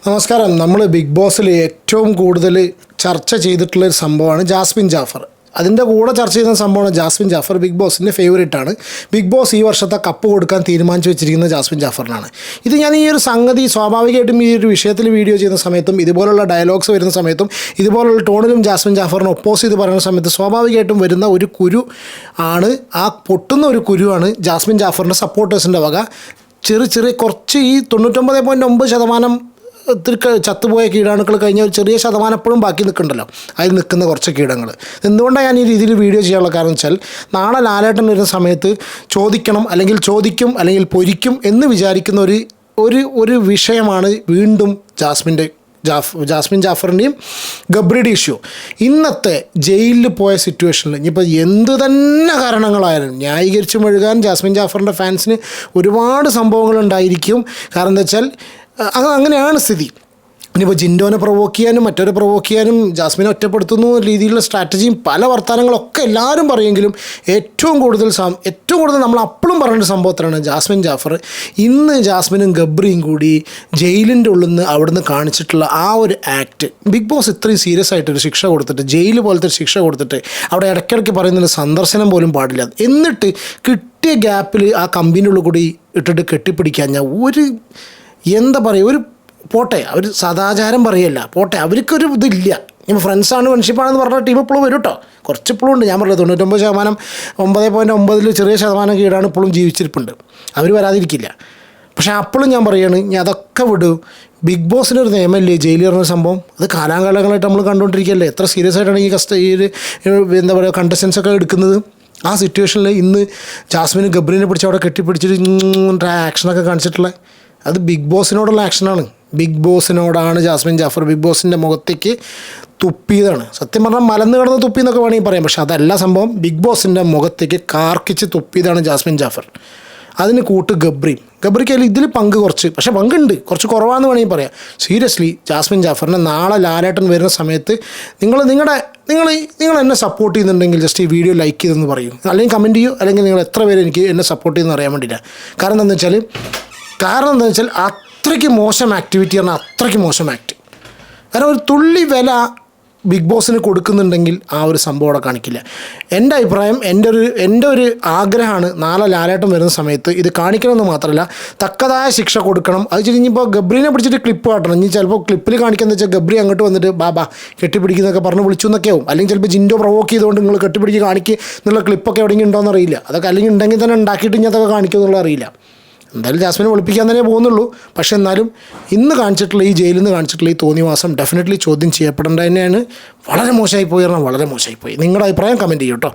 നമസ്കാരം. നമ്മൾ ബിഗ് ബോസിൽ ഏറ്റവും കൂടുതൽ ചർച്ച ചെയ്തിട്ടുള്ളൊരു സംഭവമാണ് ജാസ്മിൻ ജാഫർ. അതിൻ്റെ കൂടെ ചർച്ച ചെയ്യുന്ന സംഭവമാണ് ജാസ്മിൻ ജാഫർ ബിഗ് ബോസിൻ്റെ ഫേവറേറ്റാണ്. ബിഗ് ബോസ് ഈ വർഷത്തെ കപ്പ് കൊടുക്കാൻ തീരുമാനിച്ചു വെച്ചിരിക്കുന്നത് ജാസ്മിൻ ജാഫറിനാണ്. ഇത് ഞാൻ ഈ ഒരു സംഗതി സ്വാഭാവികമായിട്ടും ഈ ഒരു വിഷയത്തിൽ വീഡിയോ ചെയ്യുന്ന സമയത്തും ഇതുപോലുള്ള ഡയലോഗ്സ് വരുന്ന സമയത്തും ഇതുപോലുള്ള ടോണിലും ജാസ്മിൻ ജാഫറിനെ ഒപ്പോസ് ചെയ്ത് പറയുന്ന സമയത്ത് സ്വാഭാവികമായിട്ടും വരുന്ന ഒരു കുരു ആണ്, ആ പൊട്ടുന്ന ഒരു കുരുവാണ് ജാസ്മിൻ ജാഫറിൻ്റെ സപ്പോർട്ടേഴ്സിൻ്റെ വക. ചെറിയ കുറച്ച് ഈ 99.9% ചത്തുപോയ കീടാണുക്കൾ കഴിഞ്ഞ ഒരു ചെറിയ ശതമാനം എപ്പോഴും ബാക്കി നിൽക്കുന്നുണ്ടല്ലോ, അതിൽ നിൽക്കുന്ന കുറച്ച് കീടങ്ങൾ. എന്തുകൊണ്ടാണ് ഞാൻ ഈ രീതിയിൽ വീഡിയോ ചെയ്യാനുള്ള കാരണം വെച്ചാൽ, നാളെ ലാലേട്ടൻ വരുന്ന സമയത്ത് ചോദിക്കണം, അല്ലെങ്കിൽ ചോദിക്കും, അല്ലെങ്കിൽ പൊരിക്കും എന്ന് വിചാരിക്കുന്ന ഒരു വിഷയമാണ് വീണ്ടും ജാസ്മിൻ ജാഫറിൻ്റെയും ഗബ്രിയുടെ ഇഷ്യൂ. ഇന്നത്തെ ജയിലിൽ പോയ സിറ്റുവേഷനിൽ ഇനിയിപ്പോൾ എന്ത് തന്നെ കാരണങ്ങളായാലും ന്യായീകരിച്ച് മെഴുകാൻ ജാസ്മിൻ ജാഫറിൻ്റെ ഫാൻസിന് ഒരുപാട് സംഭവങ്ങളുണ്ടായിരിക്കും. കാരണം എന്താ വെച്ചാൽ അങ്ങനെയാണ് സ്ഥിതി. ഇനിയിപ്പോൾ ജിൻഡോനെ പ്രൊവോക്ക് ചെയ്യാനും മറ്റവരെ പ്രൊവോക്ക് ചെയ്യാനും ജാസ്മിനെ ഒറ്റപ്പെടുത്തുന്ന രീതിയിലുള്ള സ്ട്രാറ്റജിയും പല വർത്തമാനങ്ങളൊക്കെ എല്ലാവരും പറയുമെങ്കിലും ഏറ്റവും കൂടുതൽ നമ്മൾ അപ്പോഴും പറയേണ്ട സംഭവത്തിലാണ് ജാസ്മിൻ ജാഫർ. ഇന്ന് ജാസ്മിനും ഗബ്രിയും കൂടി ജയിലിൻ്റെ ഉള്ളിൽ നിന്ന് അവിടുന്ന് കാണിച്ചിട്ടുള്ള ആ ഒരു ആക്ട്, ബിഗ് ബോസ് ഇത്രയും സീരിയസ് ആയിട്ടൊരു ശിക്ഷ കൊടുത്തിട്ട്, ജയിൽ പോലത്തെ ഒരു ശിക്ഷ കൊടുത്തിട്ട് അവിടെ ഇടയ്ക്കിടയ്ക്ക് പറയുന്നൊരു സന്ദർശനം പോലും പാടില്ല, എന്നിട്ട് കിട്ടിയ ഗ്യാപ്പിൽ ആ കമ്പിൻ്റെ ഉള്ളിൽ കൂടി ഇട്ടിട്ട് കെട്ടിപ്പിടിക്കാൻ ഞാൻ എന്താ പറയുക, ഒരു പോട്ടെ, അവർ സദാചാരം പറയല്ല, പോട്ടെ, അവർക്കൊരു ഇതില്ല. ഇപ്പോൾ ഫ്രണ്ട്സാണ് ഫ്രണ്ട്ഷിപ്പാണെന്ന് പറഞ്ഞ ടീം ഇപ്പോഴും വരും കേട്ടോ, കുറച്ച് ഇപ്പോഴും ഉണ്ട്. ഞാൻ പറഞ്ഞത് 99%, 9.9 ചെറിയ ശതമാനം കീടാണ് ഇപ്പോഴും ജീവിച്ചിരിപ്പുണ്ട്, അവർ വരാതിരിക്കില്ല. പക്ഷേ അപ്പോഴും ഞാൻ പറയുകയാണ്, ഞാൻ അതൊക്കെ വിടും. ബിഗ് ബോസിനൊരു നിയമമല്ലേ ജയിലിൽ പറഞ്ഞ സംഭവം, അത് കാലാകാലങ്ങളായിട്ട് നമ്മൾ കണ്ടുകൊണ്ടിരിക്കുകയല്ലേ. എത്ര സീരിയസ് ആയിട്ടാണ് ഈ എന്താ പറയുക കണ്ടസ്റ്റൻസ് ഒക്കെ എടുക്കുന്നത്. ആ സിറ്റുവേഷനിൽ ഇന്ന് ജാസ്മിന് ഗബ്രീനെ പിടിച്ച് അവിടെ കെട്ടിപ്പിടിച്ചിട്ട് ആക്ഷനൊക്കെ കാണിച്ചിട്ടുള്ളത് അത് ബിഗ് ബോസിനോടുള്ള ആക്ഷനാണ്. ബിഗ് ബോസിനോടാണ് ജാസ്മിൻ ജാഫർ ബിഗ് ബോസിൻ്റെ മുഖത്തേക്ക് തുപ്പിയതാണ്. സത്യം പറഞ്ഞാൽ മലന്ന് കിടന്ന് തുപ്പി എന്നൊക്കെ വേണമെങ്കിൽ പറയാം, പക്ഷേ അതല്ല സംഭവം. ബിഗ് ബോസിൻ്റെ മുഖത്തേക്ക് കാർക്കിച്ച് തുപ്പിയതാണ് ജാസ്മിൻ ജാഫർ. അതിന് കൂട്ട് ഗബ്രിക്ക് അതിൽ ഇതിൽ പങ്ക് കുറച്ച്, പക്ഷേ പങ്കുണ്ട്, കുറച്ച് കുറവാണെന്ന് വേണമെങ്കിൽ പറയാം. സീരിയസ്ലി ജാസ്മിൻ ജാഫറിനെ നാളെ ലാലേട്ടൻ വരുന്ന സമയത്ത് നിങ്ങൾ എന്നെ സപ്പോർട്ട് ചെയ്യുന്നുണ്ടെങ്കിൽ ജസ്റ്റ് ഈ വീഡിയോ ലൈക്ക് ചെയ്തെന്ന് പറയും, അല്ലെങ്കിൽ കമൻറ്റ് ചെയ്യൂ, അല്ലെങ്കിൽ നിങ്ങൾ എത്ര പേര് എനിക്ക് എന്നെ സപ്പോർട്ട് ചെയ്യുമെന്ന് അറിയാൻ വേണ്ടിയില്ല. കാരണം എന്താണെന്ന് വെച്ചാൽ അത്രയ്ക്ക് മോശം ആക്ടിവിറ്റി പറഞ്ഞാൽ അത്രയ്ക്ക് മോശം ആക്ട്. കാരണം ഒരു തുള്ളി വില ബിഗ് ബോസിന് കൊടുക്കുന്നുണ്ടെങ്കിൽ ആ ഒരു സംഭവം അവിടെ കാണിക്കില്ല. എൻ്റെ അഭിപ്രായം, എൻ്റെ ഒരു ആഗ്രഹമാണ് നാളെ ലാലേട്ടൻ വരുന്ന സമയത്ത് ഇത് കാണിക്കണമെന്ന് മാത്രമല്ല, തക്കതായ ശിക്ഷ കൊടുക്കണം. അത് വെച്ചിട്ട് ഇനിയിപ്പോൾ ഗബ്രീനെ പിടിച്ചിട്ട് ക്ലിപ്പ് കാട്ടണം. ഇനി ചിലപ്പോൾ ക്ലിപ്പിൽ കാണിക്കാന്ന് വെച്ചാൽ ഗബ്രി അങ്ങോട്ട് വന്നിട്ട് ബാബാ കെട്ടിപ്പിടിക്കുന്നൊക്കെ പറഞ്ഞ് വിളിച്ചു എന്നൊക്കെ ആവും. അല്ലെങ്കിൽ ചിലപ്പോൾ ജിൻഡോ പ്രൊവോക്ക് ചെയ്തുകൊണ്ട് നിങ്ങൾ കെട്ടിപ്പിടിച്ച് കാണിക്കുക എന്നുള്ള ക്ലിപ്പൊക്കെ എവിടെയെങ്കിലും ഉണ്ടോയെന്ന് അറിയില്ല. അതൊക്കെ അല്ലെങ്കിൽ ഉണ്ടെങ്കിൽ തന്നെ ഉണ്ടാക്കിയിട്ട് ഇനി അതൊക്കെ കാണിക്കുമെന്നുള്ള അറിയില്ല. എന്തായാലും ജാസ്മിനെ ഒളിപ്പിക്കാൻ തന്നെ പോകുന്നുള്ളൂ. പക്ഷേ എന്നാലും ഇന്ന് കാണിച്ചിട്ടുള്ള ഈ ജയിലിൽ നിന്ന് കാണിച്ചിട്ടുള്ള ഈ തോന്നിവാസം ഡെഫിനറ്റ്ലി ചോദ്യം ചെയ്യപ്പെടേണ്ട തന്നെയാണ്. വളരെ മോശമായി പോയി പറഞ്ഞാൽ വളരെ മോശമായി പോയി. നിങ്ങളുടെ അഭിപ്രായം കമൻറ്റ് ചെയ്യൂ കേട്ടോ.